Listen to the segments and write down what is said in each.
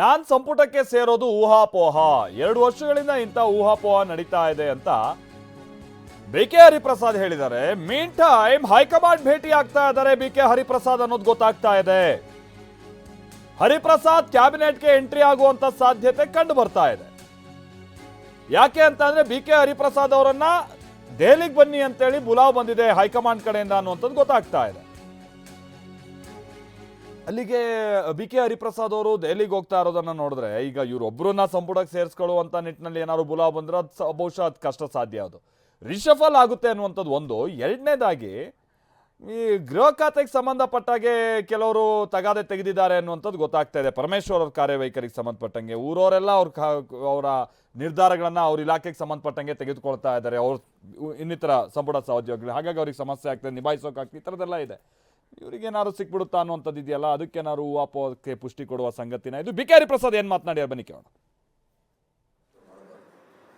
ನಾನ್ ಸಂಪುಟಕ್ಕೆ ಸೇರೋದು ಊಹಾಪೋಹ. 2 ವರ್ಷಗಳಿಂದ ಇಂಥ ಊಹಾಪೋಹ ನಡೀತಾ ಇದೆ ಅಂತ ಬಿಕೆ ಹರಿಪ್ರಸಾದ್ ಹೇಳಿದ್ದಾರೆ. ಮೀನ್ ಟೈಮ್ ಹೈಕಮಾಂಡ್ ಭೇಟಿ ಆಗ್ತಾ ಇದ್ದಾರೆ ಬಿಕೆ ಹರಿಪ್ರಸಾದ್ ಅನ್ನೋದು ಗೊತ್ತಾಗ್ತಾ ಇದೆ. ಹರಿಪ್ರಸಾದ್ ಕ್ಯಾಬಿನೆಟ್ಗೆ ಎಂಟ್ರಿ ಆಗುವಂತ ಸಾಧ್ಯತೆ ಕಂಡು ಬರ್ತಾ ಇದೆ. ಯಾಕೆ ಅಂತಂದ್ರೆ ಬಿಕೆ ಹರಿಪ್ರಸಾದ್ ಅವರನ್ನ ದೆಹಲಿಗೆ ಬನ್ನಿ ಅಂತೇಳಿ ಬುಲಾವ್ ಬಂದಿದೆ ಹೈಕಮಾಂಡ್ ಕಡೆಯಿಂದ ಅನ್ನುವಂಥದ್ದು ಗೊತ್ತಾಗ್ತಾ ಇದೆ. ಅಲ್ಲಿಗೆ ಬಿಕೆ ಹರಿಪ್ರಸಾದ್ ಅವರು ದೆಹಲಿಗೆ ಹೋಗ್ತಾ ಇರೋದನ್ನ ನೋಡಿದ್ರೆ ಈಗ ಇವರೊಬ್ಬರನ್ನ ಸಂಪುಟಕ್ಕೆ ಸೇರಿಸ್ಕೊಳ್ಳುವಂತ ನಿಟ್ಟಿನಲ್ಲಿ ಏನಾದ್ರು ಬುಲಾವ್ ಬಂದ್ರೆ ಅದು ಬಹುಶಃ ಅದು ಕಷ್ಟ ಸಾಧ್ಯ. ಅದು ರಿಷಫಲ್ ಆಗುತ್ತೆ ಅನ್ನುವಂಥದ್ದು ಒಂದು. ಎರಡನೇದಾಗಿ ಈ ಗೃಹ ಖಾತೆಗೆ ಸಂಬಂಧಪಟ್ಟಾಗೆ ಕೆಲವರು ತಗಾದೆ ತೆಗೆದಿದ್ದಾರೆ ಅನ್ನುವಂಥದ್ದು ಗೊತ್ತಾಗ್ತಾ ಇದೆ. ಪರಮೇಶ್ವರ್ ಅವ್ರ ಕಾರ್ಯವೈಖರಿಗೆ ಸಂಬಂಧಪಟ್ಟಂಗೆ ಊರವರೆಲ್ಲ ಅವರ ನಿರ್ಧಾರಗಳನ್ನ ಅವ್ರ ಇಲಾಖೆಗೆ ಸಂಬಂಧಪಟ್ಟಂಗೆ ತೆಗೆದುಕೊಳ್ತಾ ಇದ್ದಾರೆ. ಅವ್ರ ಇನ್ನಿತರ ಸಂಪುಟ ಸಹೋದ್ಯೋಗಿಗಳು, ಹಾಗಾಗಿ ಅವ್ರಿಗೆ ಸಮಸ್ಯೆ ಆಗ್ತದೆ, ನಿಭಾಯಿಸೋಕಾಗ್ತದೆ, ಈ ಥರದ್ದೆಲ್ಲ ಇದೆ. ಇವರಿಗೇನಾದ್ರು ಸಿಕ್ಬಿಡುತ್ತಾ ಅನ್ನುವಂಥದ್ದು ಇದೆಯಲ್ಲ, ಅದಕ್ಕೇನಾದ್ರು ಊಹಾಪೋಹಕ್ಕೆ ಪುಷ್ಟಿ ಕೊಡುವ ಸಂಗತಿನ ಇದು. ಬಿಕೆ ಹರಿಪ್ರಸಾದ್ ಏನು ಮಾತನಾಡ್ಯಾರ ಬನ್ನಿ ಕೇಳೋಣ.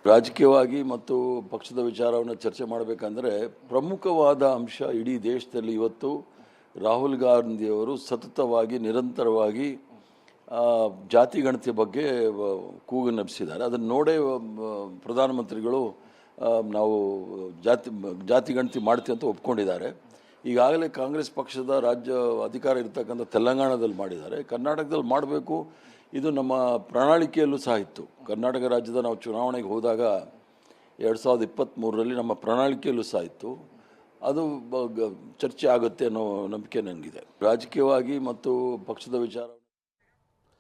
ರಾಜಕೀಯವಾಗಿ ಮತ್ತು ಪಕ್ಷದ ವಿಚಾರವನ್ನು ಚರ್ಚೆ ಮಾಡಬೇಕಂದ್ರೆ ಪ್ರಮುಖವಾದ ಅಂಶ ಇಡೀ ದೇಶದಲ್ಲಿ ಇವತ್ತು ರಾಹುಲ್ ಗಾಂಧಿಯವರು ಸತತವಾಗಿ ನಿರಂತರವಾಗಿ ಜಾತಿ ಗಣತಿ ಬಗ್ಗೆ ಕೂಗು ನಬ್ಬಿಸಿದ್ದಾರೆ. ಅದನ್ನು ನೋಡೇ ಪ್ರಧಾನಮಂತ್ರಿಗಳು ನಾವು ಜಾತಿ ಗಣತಿ ಮಾಡ್ತೀವಿ ಅಂತ ಒಪ್ಕೊಂಡಿದ್ದಾರೆ. ಈಗಾಗಲೇ ಕಾಂಗ್ರೆಸ್ ಪಕ್ಷದ ರಾಜ್ಯ ಅಧಿಕಾರ ಇರ್ತಕ್ಕಂಥ ತೆಲಂಗಾಣದಲ್ಲಿ ಮಾಡಿದ್ದಾರೆ, ಕರ್ನಾಟಕದಲ್ಲಿ ಮಾಡಬೇಕು. ಇದು ನಮ್ಮ ಪ್ರಣಾಳಿಕೆಯಲ್ಲೂ ಸಹ ಇತ್ತು. ಕರ್ನಾಟಕ ರಾಜ್ಯದ ನಾವು ಚುನಾವಣೆಗೆ ಹೋದಾಗ 2023ರಲ್ಲಿ ನಮ್ಮ ಪ್ರಣಾಳಿಕೆಯಲ್ಲೂ ಸಹ ಇತ್ತು. ಅದು ಚರ್ಚೆ ಆಗುತ್ತೆ ಅನ್ನೋ ನಂಬಿಕೆ ನನಗಿದೆ. ರಾಜಕೀಯವಾಗಿ ಮತ್ತು ಪಕ್ಷದ ವಿಚಾರ